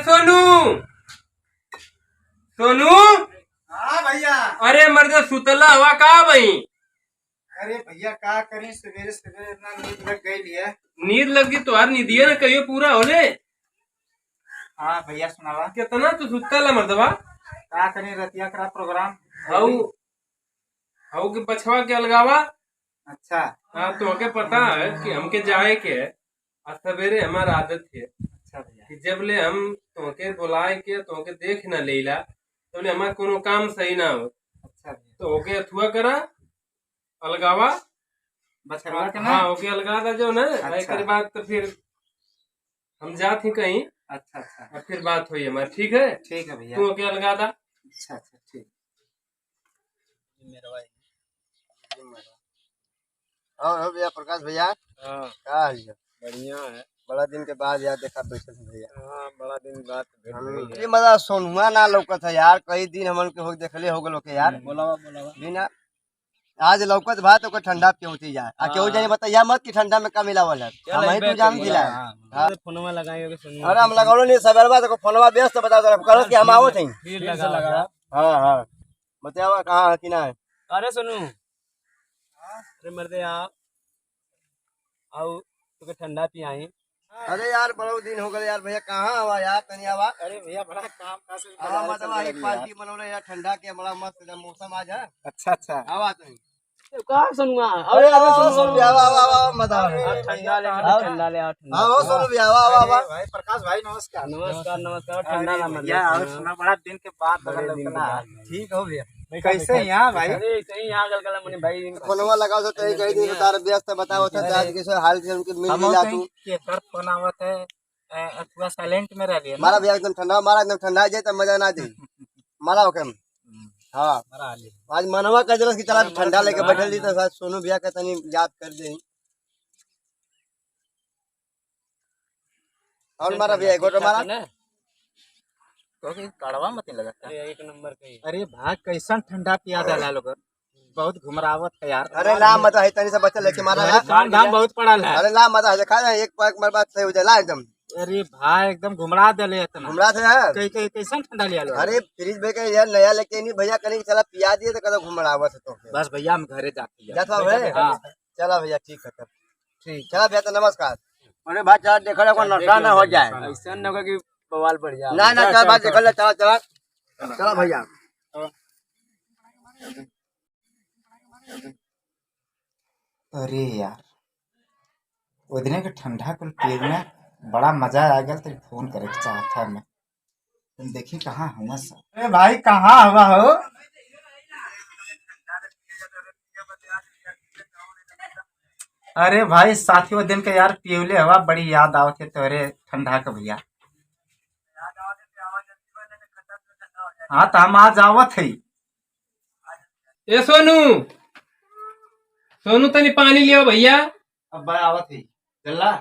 सोनू सोनू। हाँ भैया। अरे मर्द सुतला हवा का भाई। अरे भैया का करें, सवेरे सवेरे इतना नींद लग गई है। नींद लगी तो यार नींद ना कहियो पूरा होले। हाँ भैया सुनावा। कितना तू सुतला मर्दवा। का करें, रतिया करा प्रोग्राम। हाउ हाउ के पछवा के अलगावा। अच्छा हाँ तो के पता है कि हमके जाए के है। आज सवेरे हमारा आदत है अच्छा भैया। कि जब ले हम तोके बुलाए के तोके देख न लेला तो ले हमारा कोनो काम सही ना हो। अच्छा भैया तो ओके अथुआ करा अलगावा। बछड़वा के ना। हाँ ओके अलगा दा जो ना। अच्छा। एक बाद तो फिर हम जात ही कहीं अच्छा अच्छा और फिर बात हुई हमारी। ठीक है ठीक है भैया। तू ओके अलगा दा। अच्छा अच्छा ठीक। मेरा भाई और भैया प्रकाश भैया हाँ का हाल है? बढ़िया है। बड़ा दिन के बाद यार देखा बैठे थे भैया। हाँ बड़ा दिन बाद भेंट हुई है। ये मजा सोनुआ ना लौकत है यार, कई दिन हमन के हो देखले हो गलो के यार। बोलावा बिना आज लौकत भात ओकर ठंडा पियोती यार आ केहू जाने बताइया मत कि ठंडा में का मिलावल है। हम ही तू जान दिला। हां फोनवा लगाएंगे सुन। अरे हम लगावलो नहीं सवेर बाद को फोनवा व्यस्त बता दो करो कि हम आवत हई। फिर लगा। हां हां बतावा कहां है कि ना है। अरे सुनू अरे मर्दे आओ तो ठंडा पियाई। अरे यार बड़ा दिन हो गए यार भैया, कहां आवा यार तनी आवा। अरे भैया बड़ा काम का से आवा मतलब एक पार्टी मनोले यार ठंडा के बड़ा मस्त मौसम आज है। अच्छा अच्छा। आवा तनी का सुनुआ। अरे सोनू भी आवा आवा आवा मत आवा। ठंडा ले ठंडा ले ठंडा। हाँ सोनू भी आवा आवा आवा। भाई प्रकाश भाई नमस्कार। नमस्कार नमस्कार। ठंडा ना मत भैया और सुना बड़ा दिन के बाद बड़े दिन के बाद। ठीक हो भैया। कैसे यहाँ भाई। अरे सही यहाँ गलगला मुनि भाई। फोनवा लगाओ तो कई कई दिन बता व्यस्त बताओ तो आज कैसे हाल से उनके मिल मिला तू। के घर फोन आवत है अथवा साइलेंट में रह लिया मारा भैया एकदम ठंडा, मारा एकदम ठंडा जाए तो मजा ना दे। मारा ओके हाँ आज मनवा का जरूरत की चला ठंडा लेके बैठल दी तो शायद सोनू भैया के तनी याद कर दे। और मारा भैया गोटो मारा क्योंकि कड़वा मत लगा। एक नंबर के। अरे भाई कैसन ठंडा पिया डाला लोग, बहुत घुमरावत है यार। अरे ला मत है तनी से बच्चा लेके मारा है। काम धाम बहुत पड़ा है। अरे ला मत है खा एक पैक मर बात सही हो जाए ला एकदम। अरे भाई एकदम घुमरा दले इतना। घुमरा थे है कैसन ठंडा लिया लो। अरे फ्रिज में के यार नया लेके नहीं भैया कहीं चला पिया दिए तो कदम घुमरावत है तो बस भैया हम घरे जाते जाता है। हाँ चला भैया ठीक है तब ठीक। चला भैया तो नमस्कार। अरे भाई चला देखो को नशा ना हो जाए। ऐसा न होगा कि बवाल बढ़ जाए। ना ना चल बात देखो चला चला चला भैया। अरे यार वो दिन के ठंडा कुल पीने में बड़ा मजा आ गया, तो फोन करे के चाहता मैं। तुम देखी कहाँ हुआ सब। अरे भाई कहाँ हुआ हो। अरे भाई साथियों दिन के यार पियले हवा बड़ी याद आवत है तोरे ठंडा का भैया। हाँ तो हम आज आवत है। ए सोनू सोनू तनी पानी लियो भैया। अब भाई आवत है चला।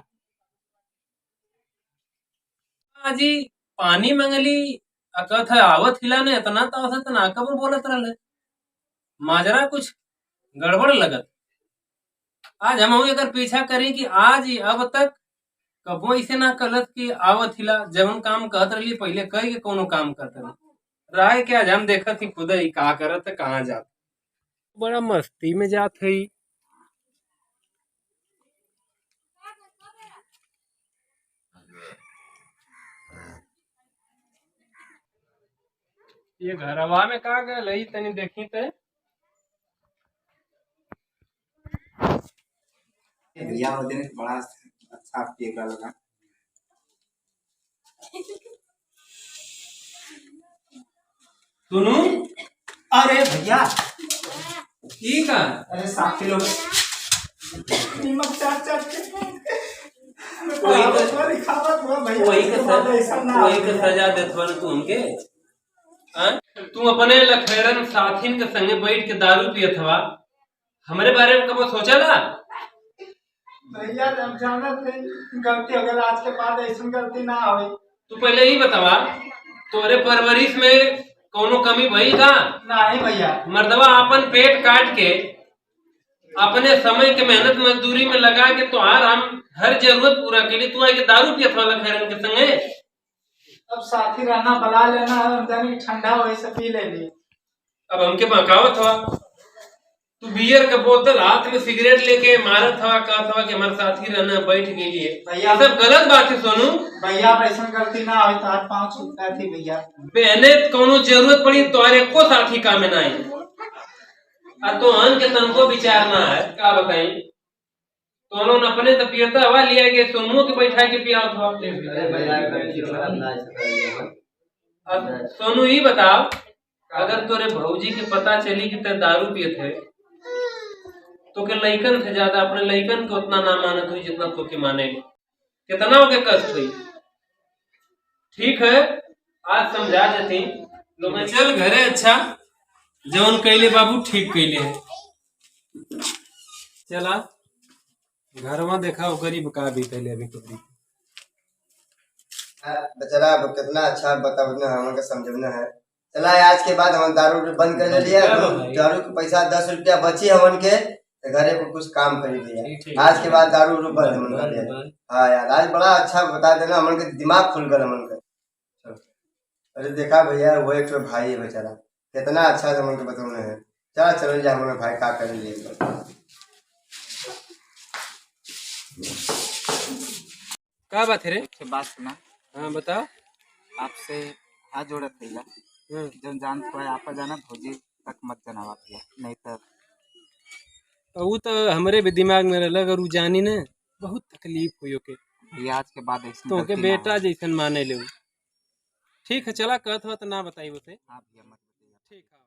जी पानी मंगली अकथ आवत हिलाने इतना तो औसत ना कब बोलत रहले। माजरा कुछ गड़बड़ लगत। आज हम अगर पीछा करें कि आज अब तक कबो इसे ना कलत कि आवत हिला जवन काम कहत रही पहले कह के कोनो काम करत रही राय के आज हम देखत ही खुद ही का करत कहाँ जात। बड़ा मस्ती में जात है। ये घरवा में का गए तनी देखी ते। भैया वो दिन बड़ा अच्छा पियला लगा। सुनू अरे भैया ठीक है। अरे साथी लोग नीमक चाट चाट के वही के सजा देत बन तू हमके। तू अपने लखेरन साथिन के संगे बैठ के दारू पियत हवा हमरे बारे में कबो सोचला। भैया जब जाना गलती हो गई आज के बाद ऐसी गलती ना आवे। तू पहले ही बतावा तोरे परवरिश में कोनो कमी भई का। नहीं भैया मर्दवा अपन पेट काट के अपने समय के मेहनत मजदूरी में लगा के तो हम हर जरूरत पूरा के लिए तू आके दारू पियत वाला खैरन के संगे। अब साथी रहना बुला लेना है, हम जाने की ठंडा वैसे पी लेनी। अब हमके बहकावत हवा, तू बियर का बोतल हाथ में सिगरेट लेके मारत हवा, कहत हवा कि हमारे साथी रहना, बैठ गेली है। भैया ये सब गलत बात है सोनू। भैया ऐसा गलती ना हुई तो 5 छूटता थी भैया। बहने कोनो जरूरत पड़ी तुम्हारे को साथी काम में ना आई, और तो अन के तनको विचार ना है, क्या बताई तो उन्होंने अपने तो पियता हवा लिया के सोनू के बैठा के पिया था। अब सोनू ही बताओ, अगर तोरे भौजी के पता चली कि ते दारू पियत है तो के लइकन से ज्यादा अपने लइकन को उतना ना मानत हुई जितना तो के माने, कितना के कष्ट हुई। ठीक है, आज समझा देती लोग, चल घरे। अच्छा जौन कैले बाबू ठीक कैले है। चला घरवा देखा गरीब का भी पहले अभी तो बेचारा अब कितना अच्छा बतावना है, हमके समझना है। चला आज के बाद हम दारू बंद कर लिया। दारू के पैसा 10 रुपया बची हमन के, घरे को कुछ काम करी भैया। आज के बाद दारू बंद हमन कर लिया। हाँ यार, आज बड़ा अच्छा बता देना, हमन के दिमाग खुल गया हमन का। अरे देखा भैया, वो एक भाई है बेचारा, कितना अच्छा हमन के बताना है। चला चल जा हमारे भाई का कर लिए। क्या बात है रे? बात सुना, हाँ बताओ। आपसे हाथ जोड़त भैया, जब जान पाए आप जाना, भौजी तक मत जनावा भैया, नहीं तो वो तो हमारे भी दिमाग में रहल, अगर वो जानी ना बहुत तकलीफ हुई ओके। भैया आज के बाद ऐसी तो के गलती ना बेटा हो। जैसन माने ले। ठीक है चला, कहत हो तो ना बताई उसे। हाँ भैया मत बताइए। ठीक है।